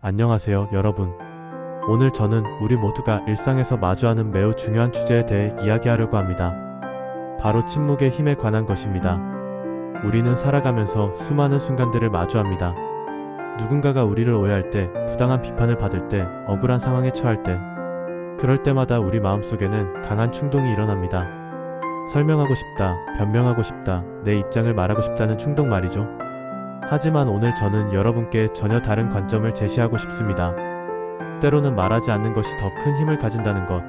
안녕하세요, 여러분. 오늘 저는 우리 모두가 일상에서 마주하는 매우 중요한 주제에 대해 이야기하려고 합니다. 바로 침묵의 힘에 관한 것입니다. 우리는 살아가면서 수많은 순간들을 마주합니다. 누군가가 우리를 오해할 때, 부당한 비판을 받을 때, 억울한 상황에 처할 때, 그럴 때마다 우리 마음속에는 강한 충동이 일어납니다. 설명하고 싶다, 변명하고 싶다, 내 입장을 말하고 싶다는 충동 말이죠. 하지만 오늘 저는 여러분께 전혀 다른 관점을 제시하고 싶습니다. 때로는 말하지 않는 것이 더 큰 힘을 가진다는 것,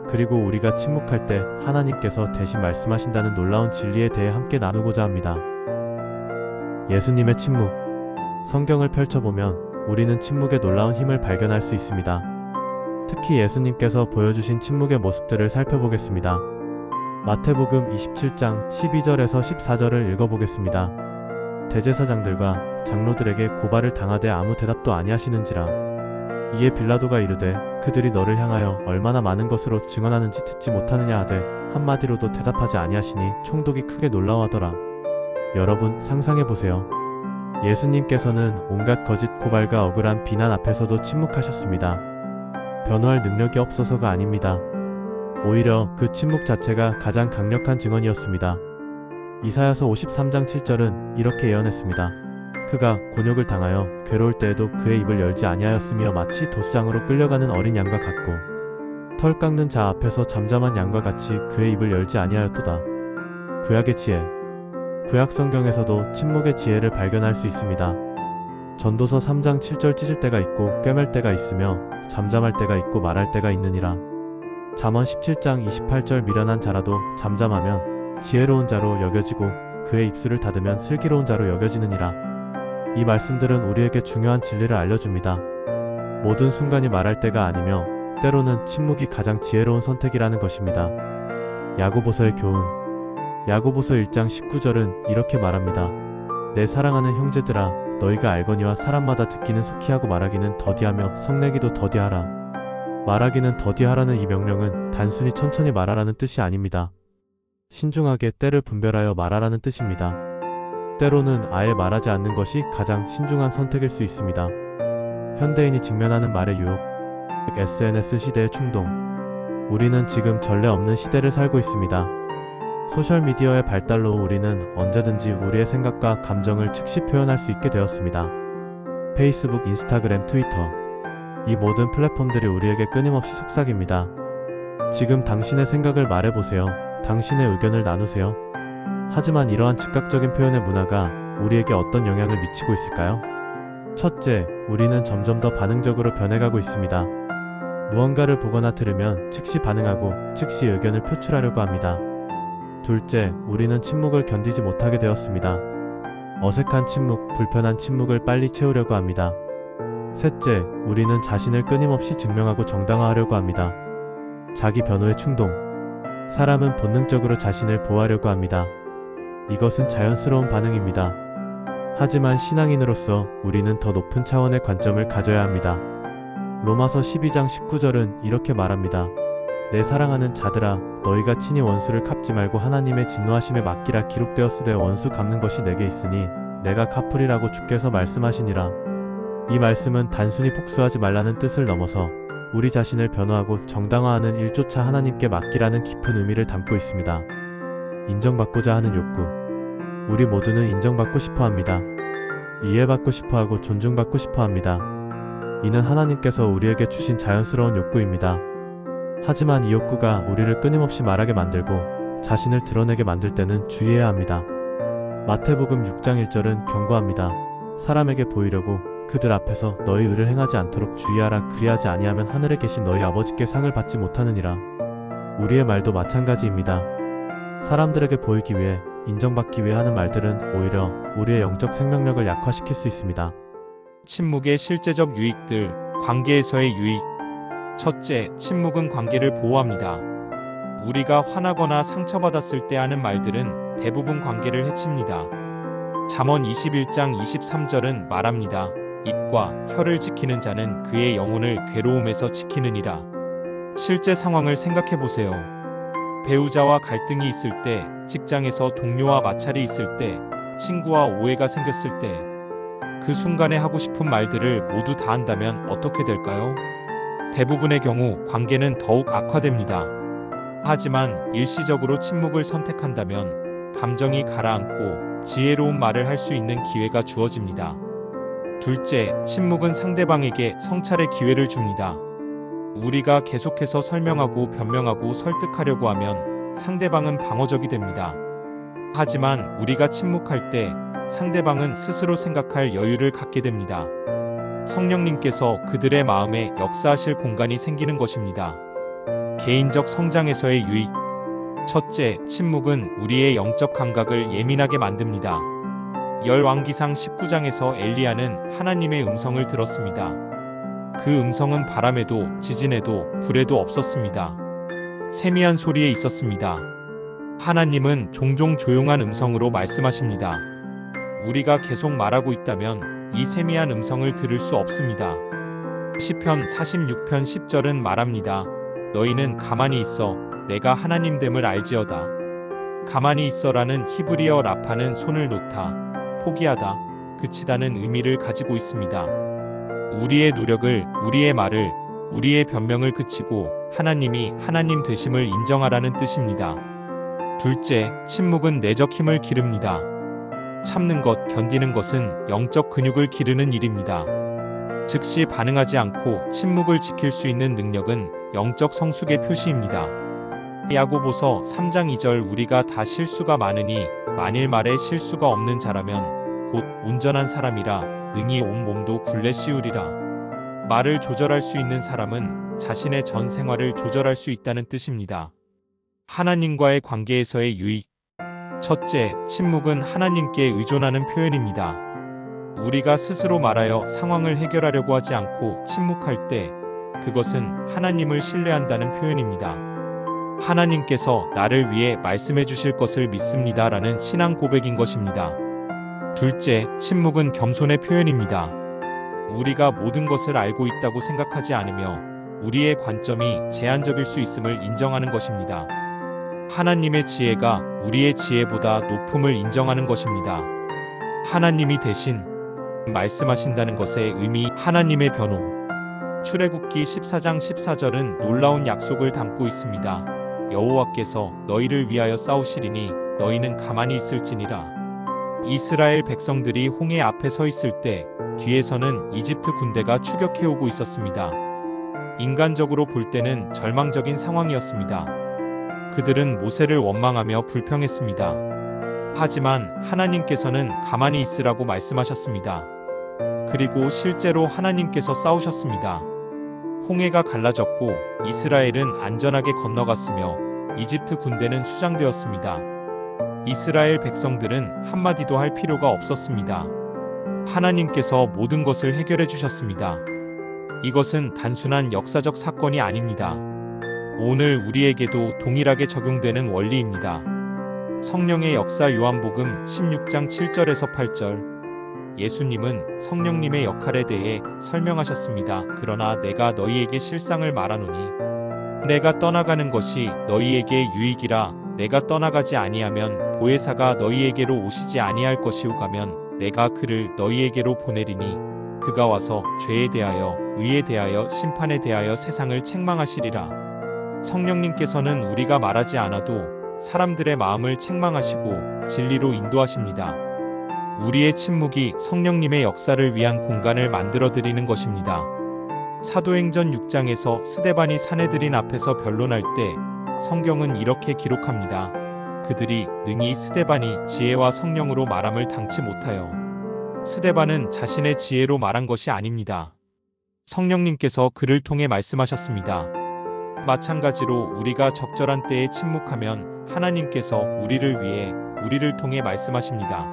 그리고 우리가 침묵할 때 하나님께서 대신 말씀하신다는 놀라운 진리에 대해 함께 나누고자 합니다. 예수님의 침묵. 성경을 펼쳐보면 우리는 침묵의 놀라운 힘을 발견할 수 있습니다. 특히 예수님께서 보여주신 침묵의 모습들을 살펴보겠습니다. 마태복음 27장 12절에서 14절을 읽어보겠습니다. 대제사장들과 장로들에게 고발을 당하되 아무 대답도 아니하시는지라. 이에 빌라도가 이르되 그들이 너를 향하여 얼마나 많은 것으로 증언하는지 듣지 못하느냐 하되 한마디로도 대답하지 아니하시니 총독이 크게 놀라워하더라. 여러분 상상해보세요. 예수님께서는 온갖 거짓 고발과 억울한 비난 앞에서도 침묵하셨습니다. 변호할 능력이 없어서가 아닙니다. 오히려 그 침묵 자체가 가장 강력한 증언이었습니다. 이사야서 53장 7절은 이렇게 예언했습니다. 그가 곤욕을 당하여 괴로울 때에도 그의 입을 열지 아니하였으며 마치 도수장으로 끌려가는 어린 양과 같고 털 깎는 자 앞에서 잠잠한 양과 같이 그의 입을 열지 아니하였도다. 구약의 지혜. 구약 성경에서도 침묵의 지혜를 발견할 수 있습니다. 전도서 3장 7절 찢을 때가 있고 꿰맬 때가 있으며 잠잠할 때가 있고 말할 때가 있느니라. 잠언 17장 28절 미련한 자라도 잠잠하면 지혜로운 자로 여겨지고 그의 입술을 닫으면 슬기로운 자로 여겨지느니라. 이 말씀들은 우리에게 중요한 진리를 알려줍니다. 모든 순간이 말할 때가 아니며 때로는 침묵이 가장 지혜로운 선택이라는 것입니다. 야고보서의 교훈. 야고보서 1장 19절은 이렇게 말합니다. 내 사랑하는 형제들아 너희가 알거니와 사람마다 듣기는 속히 하고 말하기는 더디하며 성내기도 더디하라. 말하기는 더디하라는 이 명령은 단순히 천천히 말하라는 뜻이 아닙니다. 신중하게 때를 분별하여 말하라는 뜻입니다. 때로는 아예 말하지 않는 것이 가장 신중한 선택일 수 있습니다. 현대인이 직면하는 말의 유혹, SNS 시대의 충동. 우리는 지금 전례 없는 시대를 살고 있습니다. 소셜미디어의 발달로 우리는 언제든지 우리의 생각과 감정을 즉시 표현할 수 있게 되었습니다. 페이스북, 인스타그램, 트위터. 이 모든 플랫폼들이 우리에게 끊임없이 속삭입니다. 지금 당신의 생각을 말해보세요. 당신의 의견을 나누세요. 하지만 이러한 즉각적인 표현의 문화가 우리에게 어떤 영향을 미치고 있을까요? 첫째, 우리는 점점 더 반응적으로 변해가고 있습니다. 무언가를 보거나 들으면 즉시 반응하고 즉시 의견을 표출하려고 합니다. 둘째, 우리는 침묵을 견디지 못하게 되었습니다. 어색한 침묵, 불편한 침묵을 빨리 채우려고 합니다. 셋째, 우리는 자신을 끊임없이 증명하고 정당화하려고 합니다. 자기 변호의 충동. 사람은 본능적으로 자신을 보호하려고 합니다. 이것은 자연스러운 반응입니다. 하지만 신앙인으로서 우리는 더 높은 차원의 관점을 가져야 합니다. 로마서 12장 19절은 이렇게 말합니다. 내 사랑하는 자들아 너희가 친히 원수를 갚지 말고 하나님의 진노하심에 맡기라. 기록되었으되 원수 갚는 것이 내게 있으니 내가 갚으리라고 주께서 말씀하시니라. 이 말씀은 단순히 복수하지 말라는 뜻을 넘어서 우리 자신을 변호하고 정당화하는 일조차 하나님께 맡기라는 깊은 의미를 담고 있습니다. 인정받고자 하는 욕구. 우리 모두는 인정받고 싶어 합니다. 이해받고 싶어 하고 존중받고 싶어 합니다. 이는 하나님께서 우리에게 주신 자연스러운 욕구입니다. 하지만 이 욕구가 우리를 끊임없이 말하게 만들고 자신을 드러내게 만들 때는 주의해야 합니다. 마태복음 6장 1절은 경고합니다. 사람에게 보이려고 그들 앞에서 너희 의를 행하지 않도록 주의하라. 그리하지 아니하면 하늘에 계신 너희 아버지께 상을 받지 못하느니라. 우리의 말도 마찬가지입니다. 사람들에게 보이기 위해, 인정받기 위해 하는 말들은 오히려 우리의 영적 생명력을 약화시킬 수 있습니다. 침묵의 실제적 유익들, 관계에서의 유익. 첫째, 침묵은 관계를 보호합니다. 우리가 화나거나 상처받았을 때 하는 말들은 대부분 관계를 해칩니다. 잠언 21장 23절은 말합니다. 입과 혀를 지키는 자는 그의 영혼을 괴로움에서 지키느니라. 실제 상황을 생각해보세요. 배우자와 갈등이 있을 때, 직장에서 동료와 마찰이 있을 때, 친구와 오해가 생겼을 때, 그 순간에 하고 싶은 말들을 모두 다 한다면 어떻게 될까요? 대부분의 경우 관계는 더욱 악화됩니다. 하지만 일시적으로 침묵을 선택한다면 감정이 가라앉고 지혜로운 말을 할 수 있는 기회가 주어집니다. 둘째, 침묵은 상대방에게 성찰의 기회를 줍니다. 우리가 계속해서 설명하고 변명하고 설득하려고 하면 상대방은 방어적이 됩니다. 하지만 우리가 침묵할 때 상대방은 스스로 생각할 여유를 갖게 됩니다. 성령님께서 그들의 마음에 역사하실 공간이 생기는 것입니다. 개인적 성장에서의 유익. 첫째, 침묵은 우리의 영적 감각을 예민하게 만듭니다. 열왕기상 19장에서 엘리야는 하나님의 음성을 들었습니다. 그 음성은 바람에도 지진에도 불에도 없었습니다. 세미한 소리에 있었습니다. 하나님은 종종 조용한 음성으로 말씀하십니다. 우리가 계속 말하고 있다면 이 세미한 음성을 들을 수 없습니다. 시편 46편 10절은 말합니다. 너희는 가만히 있어 내가 하나님됨을 알지어다. 가만히 있어라는 히브리어 라파는 손을 놓다, 포기하다, 그치다는 의미를 가지고 있습니다. 우리의 노력을, 우리의 말을, 우리의 변명을 그치고 하나님이 하나님 되심을 인정하라는 뜻입니다. 둘째, 침묵은 내적 힘을 기릅니다. 참는 것, 견디는 것은 영적 근육을 기르는 일입니다. 즉시 반응하지 않고 침묵을 지킬 수 있는 능력은 영적 성숙의 표시입니다. 야고보서 3장 2절 우리가 다 실수가 많으니 만일 말에 실수가 없는 자라면 곧 온전한 사람이라 능히 온 몸도 굴레 씌우리라. 말을 조절할 수 있는 사람은 자신의 전 생활을 조절할 수 있다는 뜻입니다. 하나님과의 관계에서의 유익. 첫째, 침묵은 하나님께 의존하는 표현입니다. 우리가 스스로 말하여 상황을 해결하려고 하지 않고 침묵할 때 그것은 하나님을 신뢰한다는 표현입니다. 하나님께서 나를 위해 말씀해 주실 것을 믿습니다라는 신앙 고백인 것입니다. 둘째, 침묵은 겸손의 표현입니다. 우리가 모든 것을 알고 있다고 생각하지 않으며 우리의 관점이 제한적일 수 있음을 인정하는 것입니다. 하나님의 지혜가 우리의 지혜보다 높음을 인정하는 것입니다. 하나님이 대신 말씀하신다는 것의 의미, 하나님의 변호. 출애굽기 14장 14절은 놀라운 약속을 담고 있습니다. 여호와께서 너희를 위하여 싸우시리니 너희는 가만히 있을지니라. 이스라엘 백성들이 홍해 앞에 서 있을 때 뒤에서는 이집트 군대가 추격해오고 있었습니다. 인간적으로 볼 때는 절망적인 상황이었습니다. 그들은 모세를 원망하며 불평했습니다. 하지만 하나님께서는 가만히 있으라고 말씀하셨습니다. 그리고 실제로 하나님께서 싸우셨습니다. 홍해가 갈라졌고 이스라엘은 안전하게 건너갔으며 이집트 군대는 수장되었습니다. 이스라엘 백성들은 한마디도 할 필요가 없었습니다. 하나님께서 모든 것을 해결해 주셨습니다. 이것은 단순한 역사적 사건이 아닙니다. 오늘 우리에게도 동일하게 적용되는 원리입니다. 성령의 역사 요한복음 16장 7절에서 8절. 예수님은 성령님의 역할에 대해 설명하셨습니다. 그러나 내가 너희에게 실상을 말하노니 내가 떠나가는 것이 너희에게 유익이라. 내가 떠나가지 아니하면 보혜사가 너희에게로 오시지 아니할 것이오가면 내가 그를 너희에게로 보내리니 그가 와서 죄에 대하여 의에 대하여 심판에 대하여 세상을 책망하시리라. 성령님께서는 우리가 말하지 않아도 사람들의 마음을 책망하시고 진리로 인도하십니다. 우리의 침묵이 성령님의 역사를 위한 공간을 만들어 드리는 것입니다. 사도행전 6장에서 스데반이 사내들인 앞에서 변론할 때 성경은 이렇게 기록합니다. 그들이 능히 스데반이 지혜와 성령으로 말함을 당치 못하여. 스데반은 자신의 지혜로 말한 것이 아닙니다. 성령님께서 그를 통해 말씀하셨습니다. 마찬가지로 우리가 적절한 때에 침묵하면 하나님께서 우리를 위해 우리를 통해 말씀하십니다.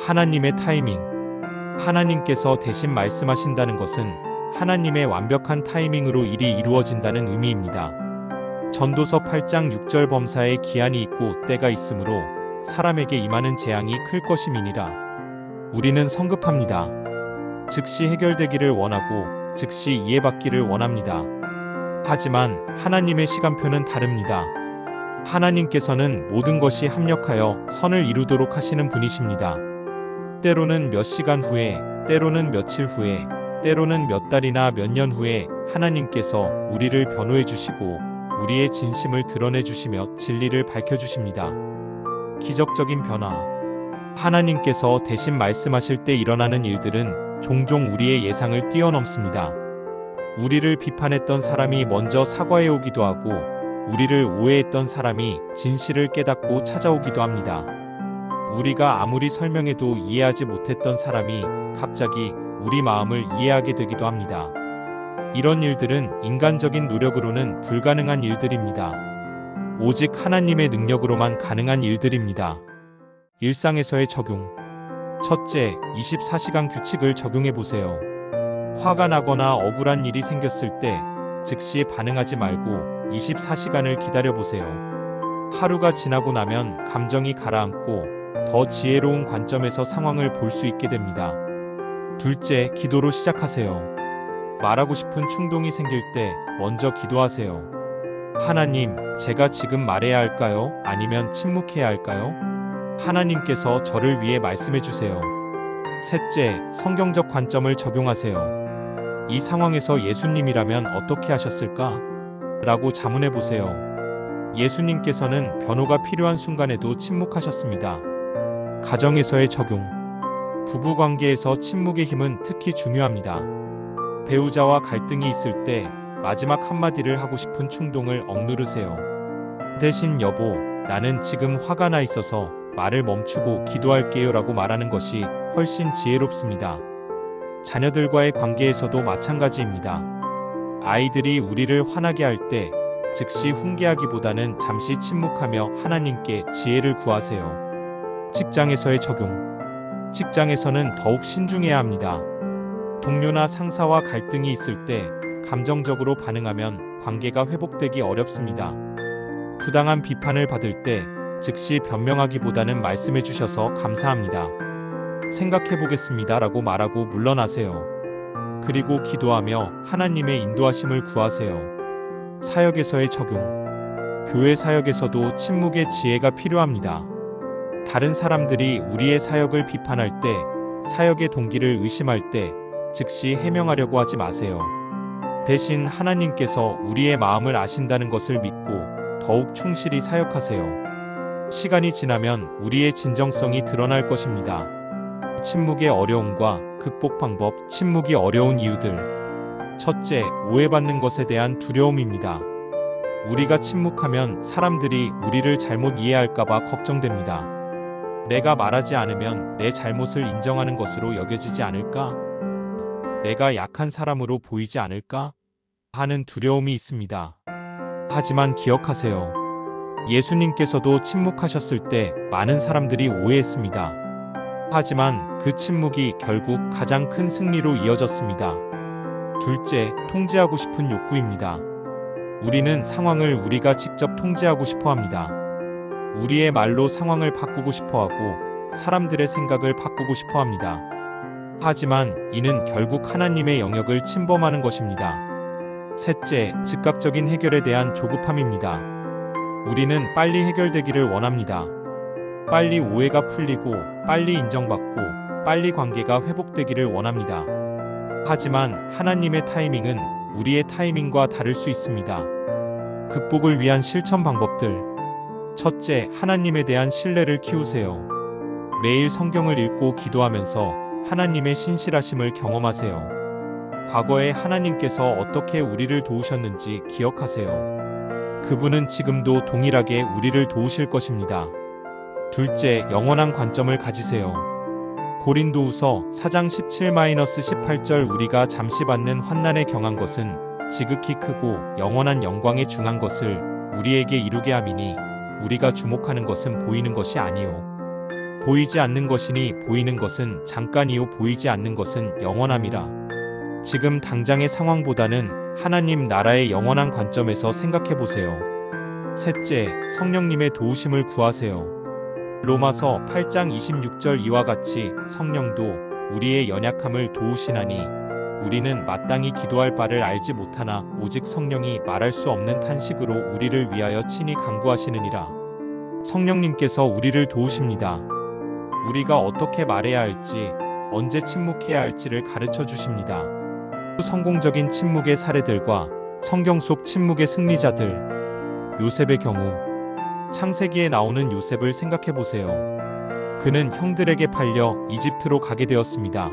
하나님의 타이밍. 하나님께서 대신 말씀하신다는 것은 하나님의 완벽한 타이밍으로 일이 이루어진다는 의미입니다. 전도서 8장 6절 범사에 기한이 있고 때가 있으므로 사람에게 임하는 재앙이 클 것임이니라. 우리는 성급합니다. 즉시 해결되기를 원하고 즉시 이해받기를 원합니다. 하지만 하나님의 시간표는 다릅니다. 하나님께서는 모든 것이 합력하여 선을 이루도록 하시는 분이십니다. 때로는 몇 시간 후에, 때로는 며칠 후에, 때로는 몇 달이나 몇 년 후에 하나님께서 우리를 변호해 주시고 우리의 진심을 드러내 주시며 진리를 밝혀 주십니다. 기적적인 변화. 하나님께서 대신 말씀하실 때 일어나는 일들은 종종 우리의 예상을 뛰어넘습니다. 우리를 비판했던 사람이 먼저 사과해 오기도 하고, 우리를 오해했던 사람이 진실을 깨닫고 찾아오기도 합니다. 우리가 아무리 설명해도 이해하지 못했던 사람이 갑자기 우리 마음을 이해하게 되기도 합니다. 이런 일들은 인간적인 노력으로는 불가능한 일들입니다. 오직 하나님의 능력으로만 가능한 일들입니다. 일상에서의 적용. 첫째, 24시간 규칙을 적용해 보세요. 화가 나거나 억울한 일이 생겼을 때 즉시 반응하지 말고 24시간을 기다려 보세요. 하루가 지나고 나면 감정이 가라앉고 더 지혜로운 관점에서 상황을 볼 수 있게 됩니다. 둘째, 기도로 시작하세요. 말하고 싶은 충동이 생길 때 먼저 기도하세요. 하나님, 제가 지금 말해야 할까요? 아니면 침묵해야 할까요? 하나님께서 저를 위해 말씀해 주세요. 셋째, 성경적 관점을 적용하세요. 이 상황에서 예수님이라면 어떻게 하셨을까? 라고 자문해 보세요. 예수님께서는 변호가 필요한 순간에도 침묵하셨습니다. 가정에서의 적용. 부부 관계에서 침묵의 힘은 특히 중요합니다. 배우자와 갈등이 있을 때 마지막 한마디를 하고 싶은 충동을 억누르세요. 대신 여보, 나는 지금 화가 나 있어서 말을 멈추고 기도할게요 라고 말하는 것이 훨씬 지혜롭습니다. 자녀들과의 관계에서도 마찬가지입니다. 아이들이 우리를 화나게 할 때 즉시 훈계하기보다는 잠시 침묵하며 하나님께 지혜를 구하세요. 직장에서의 적용. 직장에서는 더욱 신중해야 합니다. 동료나 상사와 갈등이 있을 때 감정적으로 반응하면 관계가 회복되기 어렵습니다. 부당한 비판을 받을 때 즉시 변명하기보다는 말씀해 주셔서 감사합니다. 생각해 보겠습니다 라고 말하고 물러나세요. 그리고 기도하며 하나님의 인도하심을 구하세요. 사역에서의 적용. 교회 사역에서도 침묵의 지혜가 필요합니다. 다른 사람들이 우리의 사역을 비판할 때, 사역의 동기를 의심할 때 즉시 해명하려고 하지 마세요. 대신 하나님께서 우리의 마음을 아신다는 것을 믿고 더욱 충실히 사역하세요. 시간이 지나면 우리의 진정성이 드러날 것입니다. 침묵의 어려움과 극복 방법. 침묵이 어려운 이유들. 첫째, 오해받는 것에 대한 두려움입니다. 우리가 침묵하면 사람들이 우리를 잘못 이해할까봐 걱정됩니다. 내가 말하지 않으면 내 잘못을 인정하는 것으로 여겨지지 않을까? 내가 약한 사람으로 보이지 않을까? 하는 두려움이 있습니다. 하지만 기억하세요. 예수님께서도 침묵하셨을 때 많은 사람들이 오해했습니다. 하지만 그 침묵이 결국 가장 큰 승리로 이어졌습니다. 둘째, 통제하고 싶은 욕구입니다. 우리는 상황을 우리가 직접 통제하고 싶어 합니다. 우리의 말로 상황을 바꾸고 싶어 하고 사람들의 생각을 바꾸고 싶어 합니다. 하지만 이는 결국 하나님의 영역을 침범하는 것입니다. 셋째, 즉각적인 해결에 대한 조급함입니다. 우리는 빨리 해결되기를 원합니다. 빨리 오해가 풀리고 빨리 인정받고 빨리 관계가 회복되기를 원합니다. 하지만 하나님의 타이밍은 우리의 타이밍과 다를 수 있습니다. 극복을 위한 실천 방법들. 첫째, 하나님에 대한 신뢰를 키우세요. 매일 성경을 읽고 기도하면서 하나님의 신실하심을 경험하세요. 과거에 하나님께서 어떻게 우리를 도우셨는지 기억하세요. 그분은 지금도 동일하게 우리를 도우실 것입니다. 둘째, 영원한 관점을 가지세요. 고린도후서 4장 17-18절 우리가 잠시 받는 환난에 경한 것은 지극히 크고 영원한 영광에 중한 것을 우리에게 이루게 함이니 우리가 주목하는 것은 보이는 것이 아니요 보이지 않는 것이니 보이는 것은 잠깐이요 보이지 않는 것은 영원함이라. 지금 당장의 상황보다는 하나님 나라의 영원한 관점에서 생각해 보세요. 셋째, 성령님의 도우심을 구하세요. 로마서 8장 26절 이와 같이 성령도 우리의 연약함을 도우시나니 우리는 마땅히 기도할 바를 알지 못하나 오직 성령이 말할 수 없는 탄식으로 우리를 위하여 친히 간구하시느니라. 성령님께서 우리를 도우십니다. 우리가 어떻게 말해야 할지, 언제 침묵해야 할지를 가르쳐 주십니다. 성공적인 침묵의 사례들과 성경 속 침묵의 승리자들. 요셉의 경우 창세기에 나오는 요셉을 생각해 보세요. 그는 형들에게 팔려 이집트로 가게 되었습니다.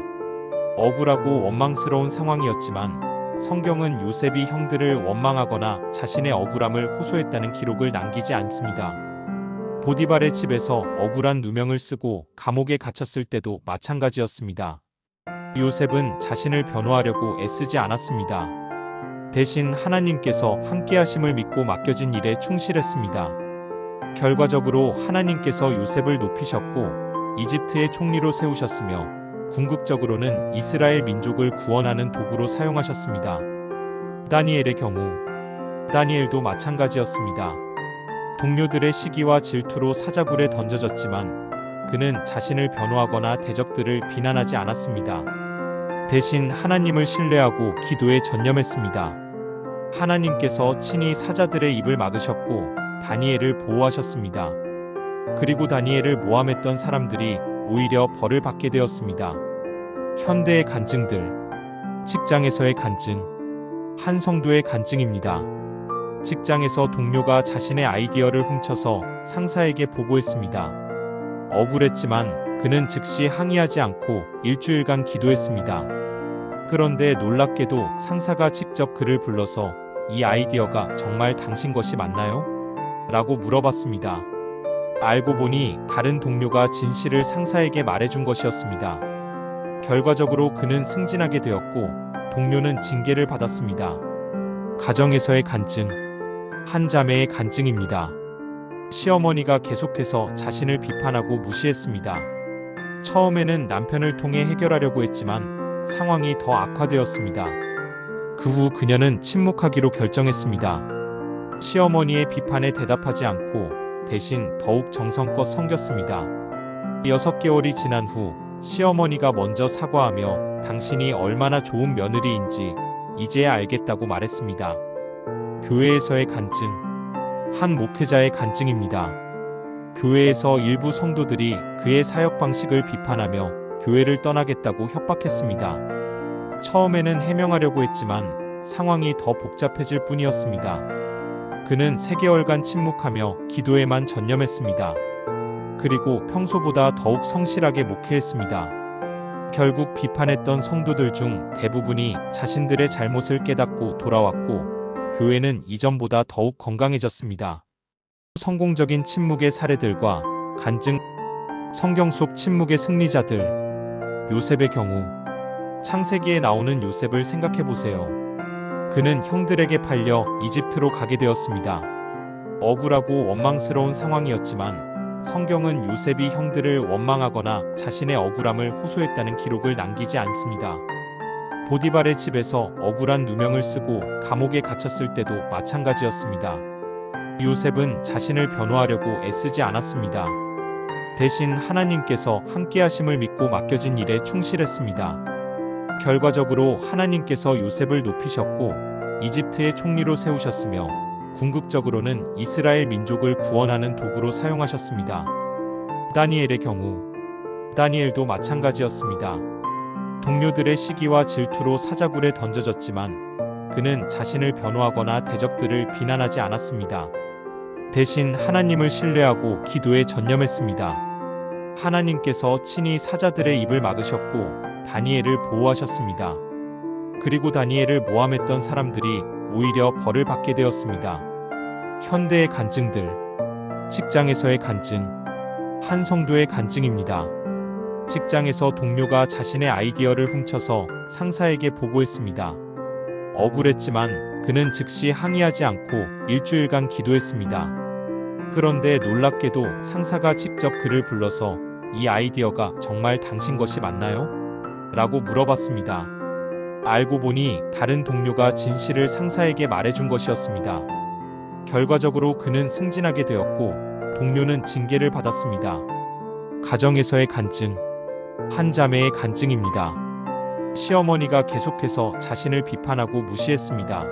억울하고 원망스러운 상황이었지만 성경은 요셉이 형들을 원망하거나 자신의 억울함을 호소했다는 기록을 남기지 않습니다. 보디발의 집에서 억울한 누명을 쓰고 감옥에 갇혔을 때도 마찬가지였습니다. 요셉은 자신을 변호하려고 애쓰지 않았습니다. 대신 하나님께서 함께하심을 믿고 맡겨진 일에 충실했습니다. 결과적으로 하나님께서 요셉을 높이셨고 이집트의 총리로 세우셨으며 궁극적으로는 이스라엘 민족을 구원하는 도구로 사용하셨습니다. 다니엘의 경우 다니엘도 마찬가지였습니다. 동료들의 시기와 질투로 사자굴에 던져졌지만 그는 자신을 변호하거나 대적들을 비난하지 않았습니다. 대신 하나님을 신뢰하고 기도에 전념했습니다. 하나님께서 친히 사자들의 입을 막으셨고 다니엘을 보호하셨습니다. 그리고 다니엘을 모함했던 사람들이 오히려 벌을 받게 되었습니다. 현대의 간증들. 직장에서의 간증. 한 성도의 간증입니다. 직장에서 동료가 자신의 아이디어를 훔쳐서 상사에게 보고했습니다. 억울했지만 그는 즉시 항의하지 않고 일주일간 기도했습니다. 그런데 놀랍게도 상사가 직접 그를 불러서 이 아이디어가 정말 당신 것이 맞나요? 라고 물어봤습니다. 알고 보니 다른 동료가 진실을 상사에게 말해준 것이었습니다. 결과적으로 그는 승진하게 되었고 동료는 징계를 받았습니다. 가정에서의 간증. 한 자매의 간증입니다. 시어머니가 계속해서 자신을 비판하고 무시했습니다. 처음에는 남편을 통해 해결하려고 했지만 상황이 더 악화되었습니다. 그 후 그녀는 침묵하기로 결정했습니다. 시어머니의 비판에 대답하지 않고 대신 더욱 정성껏 섬겼습니다. 6개월이 지난 후 시어머니가 먼저 사과하며 당신이 얼마나 좋은 며느리인지 이제야 알겠다고 말했습니다. 교회에서의 간증. 한 목회자의 간증입니다. 교회에서 일부 성도들이 그의 사역 방식을 비판하며 교회를 떠나겠다고 협박했습니다. 처음에는 해명하려고 했지만 상황이 더 복잡해질 뿐이었습니다. 그는 3개월간 침묵하며 기도에만 전념했습니다. 그리고 평소보다 더욱 성실하게 목회했습니다. 결국 비판했던 성도들 중 대부분이 자신들의 잘못을 깨닫고 돌아왔고 교회는 이전보다 더욱 건강해졌습니다. 성공적인 침묵의 사례들과 간증. 성경 속 침묵의 승리자들. 요셉의 경우 창세기에 나오는 요셉을 생각해 보세요. 그는 형들에게 팔려 이집트로 가게 되었습니다. 억울하고 원망스러운 상황이었지만 성경은 요셉이 형들을 원망하거나 자신의 억울함을 호소했다는 기록을 남기지 않습니다. 보디발의 집에서 억울한 누명을 쓰고 감옥에 갇혔을 때도 마찬가지였습니다. 요셉은 자신을 변호하려고 애쓰지 않았습니다. 대신 하나님께서 함께하심을 믿고 맡겨진 일에 충실했습니다. 결과적으로 하나님께서 요셉을 높이셨고 이집트의 총리로 세우셨으며 궁극적으로는 이스라엘 민족을 구원하는 도구로 사용하셨습니다. 다니엘의 경우 다니엘도 마찬가지였습니다. 동료들의 시기와 질투로 사자굴에 던져졌지만 그는 자신을 변호하거나 대적들을 비난하지 않았습니다. 대신 하나님을 신뢰하고 기도에 전념했습니다. 하나님께서 친히 사자들의 입을 막으셨고 다니엘을 보호하셨습니다. 그리고 다니엘을 모함했던 사람들이 오히려 벌을 받게 되었습니다. 현대의 간증들. 직장에서의 간증. 한 성도의 간증입니다. 직장에서 동료가 자신의 아이디어를 훔쳐서 상사에게 보고했습니다. 억울했지만 그는 즉시 항의하지 않고 일주일간 기도했습니다. 그런데 놀랍게도 상사가 직접 그를 불러서 이 아이디어가 정말 당신 것이 맞나요? 라고 물어봤습니다. 알고 보니 다른 동료가 진실을 상사에게 말해준 것이었습니다. 결과적으로 그는 승진하게 되었고 동료는 징계를 받았습니다. 가정에서의 간증. 한 자매의 간증입니다. 시어머니가 계속해서 자신을 비판하고 무시했습니다.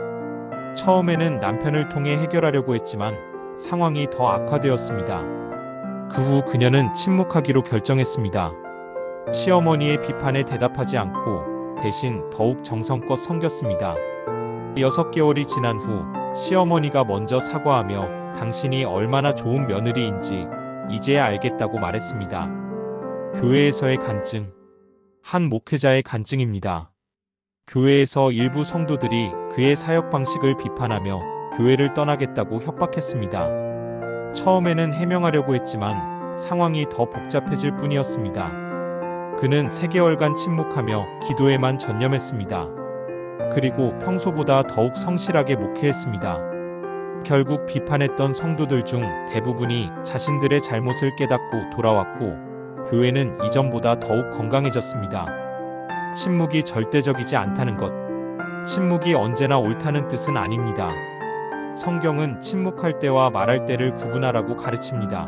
처음에는 남편을 통해 해결하려고 했지만 상황이 더 악화되었습니다. 그 후 그녀는 침묵하기로 결정했습니다. 시어머니의 비판에 대답하지 않고 대신 더욱 정성껏 섬겼습니다. 6개월이 지난 후 시어머니가 먼저 사과하며 당신이 얼마나 좋은 며느리인지 이제야 알겠다고 말했습니다. 교회에서의 간증. 한 목회자의 간증입니다. 교회에서 일부 성도들이 그의 사역 방식을 비판하며 교회를 떠나겠다고 협박했습니다. 처음에는 해명하려고 했지만 상황이 더 복잡해질 뿐이었습니다. 그는 3개월간 침묵하며 기도에만 전념했습니다. 그리고 평소보다 더욱 성실하게 목회했습니다. 결국 비판했던 성도들 중 대부분이 자신들의 잘못을 깨닫고 돌아왔고 교회는 이전보다 더욱 건강해졌습니다. 침묵이 절대적이지 않다는 것. 침묵이 언제나 옳다는 뜻은 아닙니다. 성경은 침묵할 때와 말할 때를 구분하라고 가르칩니다.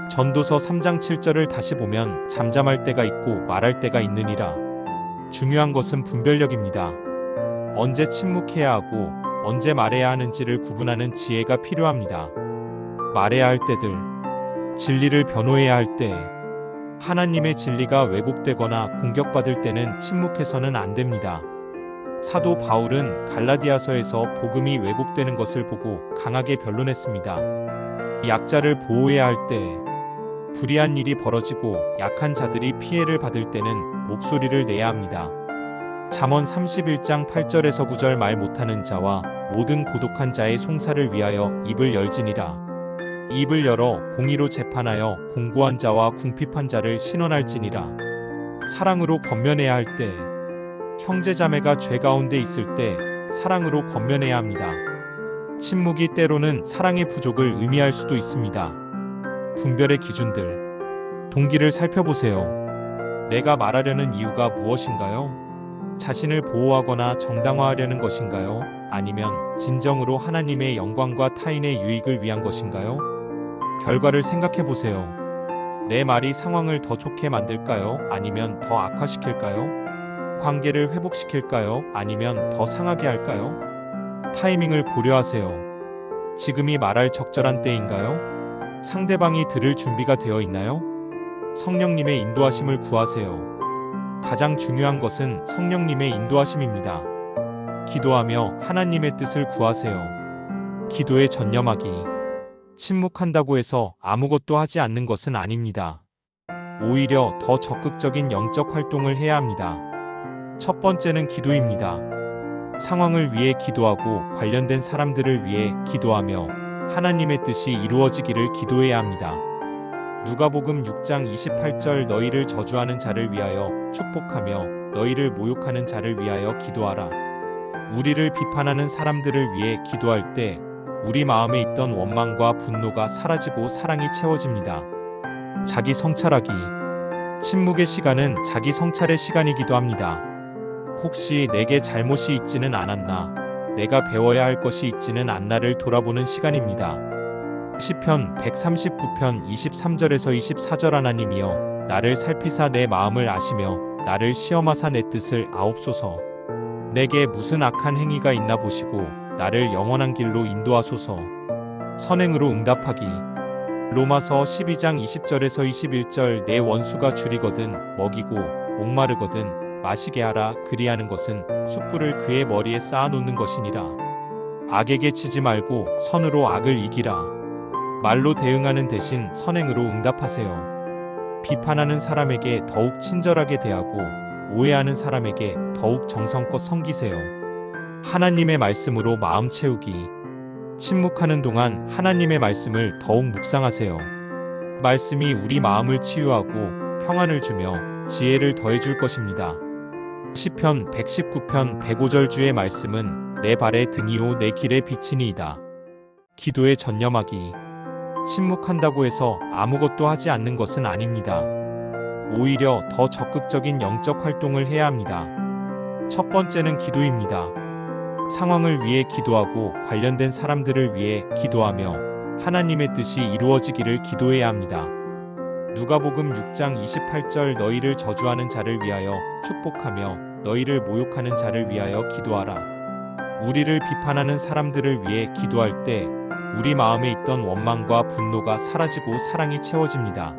전도서 3장 7절을 다시 보면 잠잠할 때가 있고 말할 때가 있느니라. 중요한 것은 분별력입니다. 언제 침묵해야 하고 언제 말해야 하는지를 구분하는 지혜가 필요합니다. 말해야 할 때들, 진리를 변호해야 할 때, 하나님의 진리가 왜곡되거나 공격받을 때는 침묵해서는 안 됩니다. 사도 바울은 갈라디아서에서 복음이 왜곡되는 것을 보고 강하게 변론했습니다. 약자를 보호해야 할 때, 불의한 일이 벌어지고 약한 자들이 피해를 받을 때는 목소리를 내야 합니다. 잠언 31장 8절에서 9절 말 못하는 자와 모든 고독한 자의 송사를 위하여 입을 열지니라. 입을 열어 공의로 재판하여 공고한 자와 궁핍한 자를 신원할지니라. 사랑으로 권면해야 할 때, 형제자매가 죄 가운데 있을 때 사랑으로 권면해야 합니다. 침묵이 때로는 사랑의 부족을 의미할 수도 있습니다. 분별의 기준들, 동기를 살펴보세요. 내가 말하려는 이유가 무엇인가요? 자신을 보호하거나 정당화하려는 것인가요? 아니면 진정으로 하나님의 영광과 타인의 유익을 위한 것인가요? 결과를 생각해 보세요. 내 말이 상황을 더 좋게 만들까요? 아니면 더 악화시킬까요? 관계를 회복시킬까요? 아니면 더 상하게 할까요? 타이밍을 고려하세요. 지금이 말할 적절한 때인가요? 상대방이 들을 준비가 되어 있나요? 성령님의 인도하심을 구하세요. 가장 중요한 것은 성령님의 인도하심입니다. 기도하며 하나님의 뜻을 구하세요. 기도에 전념하기. 침묵한다고 해서 아무것도 하지 않는 것은 아닙니다. 오히려 더 적극적인 영적 활동을 해야 합니다. 첫 번째는 기도입니다. 상황을 위해 기도하고 관련된 사람들을 위해 기도하며 하나님의 뜻이 이루어지기를 기도해야 합니다. 누가복음 6장 28절 너희를 저주하는 자를 위하여 축복하며 너희를 모욕하는 자를 위하여 기도하라. 우리를 비판하는 사람들을 위해 기도할 때 우리 마음에 있던 원망과 분노가 사라지고 사랑이 채워집니다. 자기 성찰하기. 침묵의 시간은 자기 성찰의 시간이기도 합니다. 혹시 내게 잘못이 있지는 않았나? 내가 배워야 할 것이 있지는 않나를 돌아보는 시간입니다. 시편 139편 23절에서 24절 하나님이여 나를 살피사 내 마음을 아시며 나를 시험하사 내 뜻을 아옵소서. 내게 무슨 악한 행위가 있나 보시고 나를 영원한 길로 인도하소서. 선행으로 응답하기. 로마서 12장 20절에서 21절 내 원수가 줄이거든 먹이고 목마르거든 마시게 하라. 그리하는 것은 숯불을 그의 머리에 쌓아놓는 것이니라. 악에게 치지 말고 선으로 악을 이기라. 말로 대응하는 대신 선행으로 응답하세요. 비판하는 사람에게 더욱 친절하게 대하고 오해하는 사람에게 더욱 정성껏 섬기세요. 하나님의 말씀으로 마음 채우기. 침묵하는 동안 하나님의 말씀을 더욱 묵상하세요. 말씀이 우리 마음을 치유하고 평안을 주며 지혜를 더해줄 것입니다. 시편 119편 105절 주의 말씀은 내 발의 등이요 내 길의 빛이니이다. 기도에 전념하기. 침묵한다고 해서 아무것도 하지 않는 것은 아닙니다. 오히려 더 적극적인 영적 활동을 해야 합니다. 첫 번째는 기도입니다. 상황을 위해 기도하고 관련된 사람들을 위해 기도하며 하나님의 뜻이 이루어지기를 기도해야 합니다. 누가복음 6장 28절 너희를 저주하는 자를 위하여 축복하며 너희를 모욕하는 자를 위하여 기도하라. 우리를 비판하는 사람들을 위해 기도할 때 우리 마음에 있던 원망과 분노가 사라지고 사랑이 채워집니다.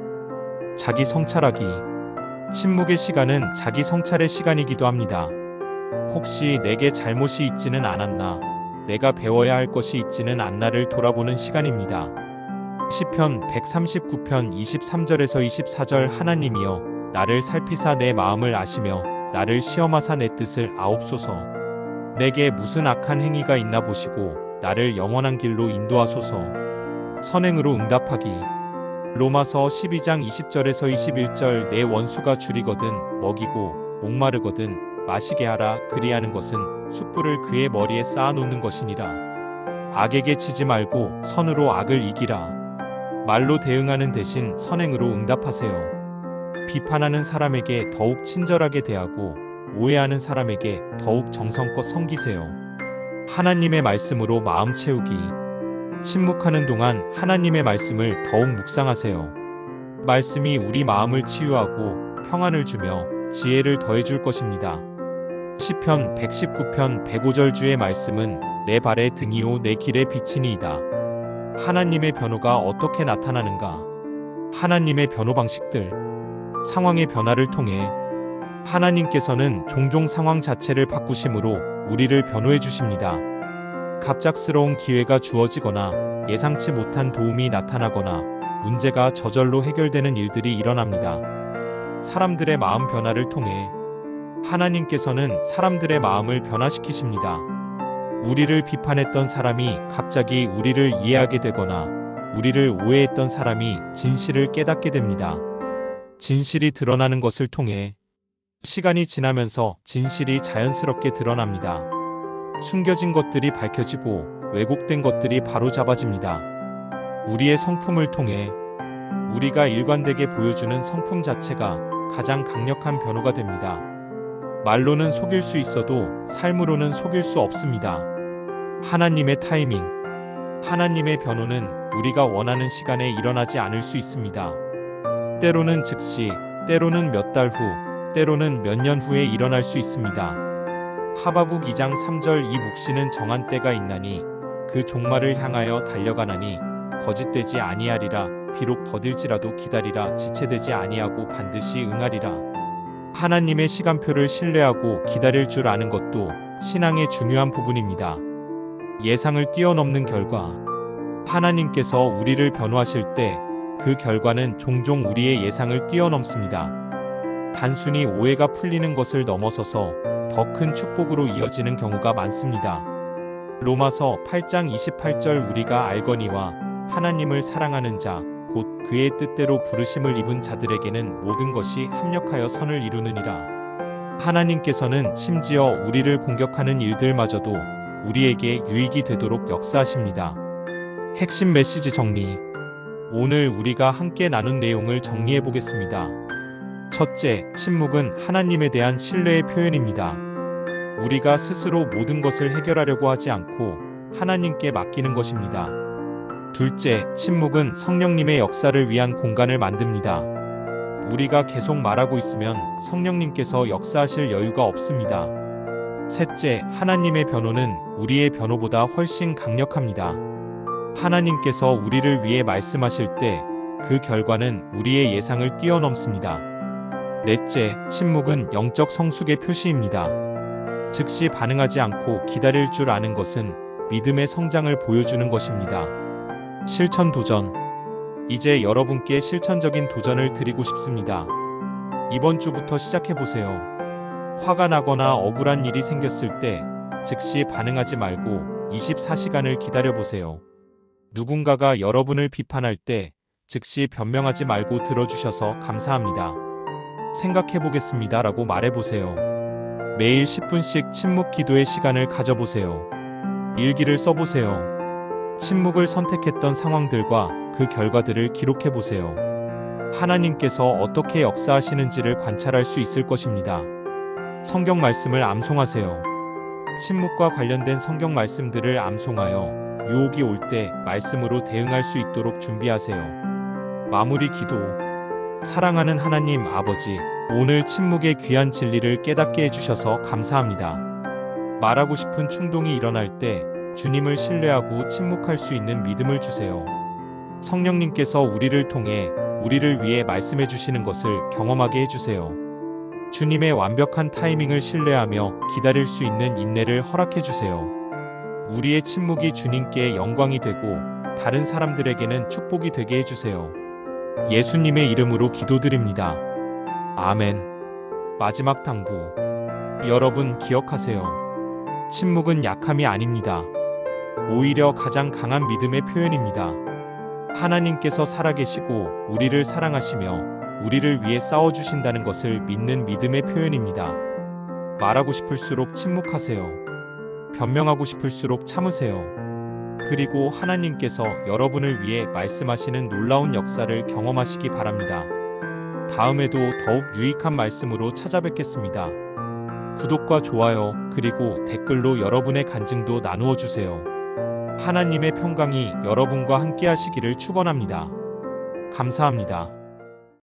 자기 성찰하기. 침묵의 시간은 자기 성찰의 시간이기도 합니다. 혹시 내게 잘못이 있지는 않았나? 내가 배워야 할 것이 있지는 않나를 돌아보는 시간입니다. 시편 139편 23절에서 24절 하나님이여 나를 살피사 내 마음을 아시며 나를 시험하사 내 뜻을 아옵소서. 내게 무슨 악한 행위가 있나 보시고 나를 영원한 길로 인도하소서. 선행으로 응답하기. 로마서 12장 20절에서 21절 내 원수가 줄이거든 먹이고 목마르거든 마시게 하라. 그리하는 것은 숯불을 그의 머리에 쌓아 놓는 것이니라. 악에게 지지 말고 선으로 악을 이기라. 말로 대응하는 대신 선행으로 응답하세요. 비판하는 사람에게 더욱 친절하게 대하고 오해하는 사람에게 더욱 정성껏 섬기세요. 하나님의 말씀으로 마음 채우기. 침묵하는 동안 하나님의 말씀을 더욱 묵상하세요. 말씀이 우리 마음을 치유하고 평안을 주며 지혜를 더해줄 것입니다. 시편 119편 105절 주의 말씀은 내 발의 등이요 내 길의 빛이니이다. 하나님의 변호가 어떻게 나타나는가? 하나님의 변호 방식들. 상황의 변화를 통해 하나님께서는 종종 상황 자체를 바꾸심으로 우리를 변호해 주십니다. 갑작스러운 기회가 주어지거나 예상치 못한 도움이 나타나거나 문제가 저절로 해결되는 일들이 일어납니다. 사람들의 마음 변화를 통해 하나님께서는 사람들의 마음을 변화시키십니다. 우리를 비판했던 사람이 갑자기 우리를 이해하게 되거나 우리를 오해했던 사람이 진실을 깨닫게 됩니다. 진실이 드러나는 것을 통해 시간이 지나면서 진실이 자연스럽게 드러납니다. 숨겨진 것들이 밝혀지고 왜곡된 것들이 바로잡아집니다. 우리의 성품을 통해 우리가 일관되게 보여주는 성품 자체가 가장 강력한 변호가 됩니다. 말로는 속일 수 있어도 삶으로는 속일 수 없습니다. 하나님의 타이밍. 하나님의 변호는 우리가 원하는 시간에 일어나지 않을 수 있습니다. 때로는 즉시, 때로는 몇 달 후, 때로는 몇 년 후에 일어날 수 있습니다. 하바국 2장 3절 이 묵시는 정한 때가 있나니 그 종말을 향하여 달려가나니 거짓되지 아니하리라. 비록 더딜지라도 기다리라. 지체되지 아니하고 반드시 응하리라. 하나님의 시간표를 신뢰하고 기다릴 줄 아는 것도 신앙의 중요한 부분입니다. 예상을 뛰어넘는 결과. 하나님께서 우리를 변호하실 때 그 결과는 종종 우리의 예상을 뛰어넘습니다. 단순히 오해가 풀리는 것을 넘어서서 더 큰 축복으로 이어지는 경우가 많습니다. 로마서 8장 28절 우리가 알거니와 하나님을 사랑하는 자 곧 그의 뜻대로 부르심을 입은 자들에게는 모든 것이 합력하여 선을 이루느니라. 하나님께서는 심지어 우리를 공격하는 일들마저도 우리에게 유익이 되도록 역사하십니다. 핵심 메시지 정리. 오늘 우리가 함께 나눈 내용을 정리해 보겠습니다. 첫째, 침묵은 하나님에 대한 신뢰의 표현입니다. 우리가 스스로 모든 것을 해결하려고 하지 않고 하나님께 맡기는 것입니다. 둘째, 침묵은 성령님의 역사를 위한 공간을 만듭니다. 우리가 계속 말하고 있으면 성령님께서 역사하실 여유가 없습니다. 셋째, 하나님의 변호는 우리의 변호보다 훨씬 강력합니다. 하나님께서 우리를 위해 말씀하실 때 그 결과는 우리의 예상을 뛰어넘습니다. 넷째, 침묵은 영적 성숙의 표시입니다. 즉시 반응하지 않고 기다릴 줄 아는 것은 믿음의 성장을 보여주는 것입니다. 실천 도전. 이제 여러분께 실천적인 도전을 드리고 싶습니다. 이번 주부터 시작해보세요. 화가 나거나 억울한 일이 생겼을 때 즉시 반응하지 말고 24시간을 기다려보세요. 누군가가 여러분을 비판할 때 즉시 변명하지 말고 들어주셔서 감사합니다. 생각해보겠습니다 라고 말해보세요. 매일 10분씩 침묵 기도의 시간을 가져보세요. 일기를 써보세요. 침묵을 선택했던 상황들과 그 결과들을 기록해보세요. 하나님께서 어떻게 역사하시는지를 관찰할 수 있을 것입니다. 성경 말씀을 암송하세요. 침묵과 관련된 성경 말씀들을 암송하여 유혹이 올 때 말씀으로 대응할 수 있도록 준비하세요. 마무리 기도. 사랑하는 하나님 아버지, 오늘 침묵의 귀한 진리를 깨닫게 해주셔서 감사합니다. 말하고 싶은 충동이 일어날 때 주님을 신뢰하고 침묵할 수 있는 믿음을 주세요. 성령님께서 우리를 통해 우리를 위해 말씀해 주시는 것을 경험하게 해주세요. 주님의 완벽한 타이밍을 신뢰하며 기다릴 수 있는 인내를 허락해 주세요. 우리의 침묵이 주님께 영광이 되고 다른 사람들에게는 축복이 되게 해주세요. 예수님의 이름으로 기도드립니다. 아멘. 마지막 당부. 여러분 기억하세요. 침묵은 약함이 아닙니다. 오히려 가장 강한 믿음의 표현입니다. 하나님께서 살아계시고 우리를 사랑하시며 우리를 위해 싸워주신다는 것을 믿는 믿음의 표현입니다. 말하고 싶을수록 침묵하세요. 변명하고 싶을수록 참으세요. 그리고 하나님께서 여러분을 위해 말씀하시는 놀라운 역사를 경험하시기 바랍니다. 다음에도 더욱 유익한 말씀으로 찾아뵙겠습니다. 구독과 좋아요 그리고 댓글로 여러분의 간증도 나누어 주세요. 하나님의 평강이 여러분과 함께 하시기를 축원합니다. 감사합니다.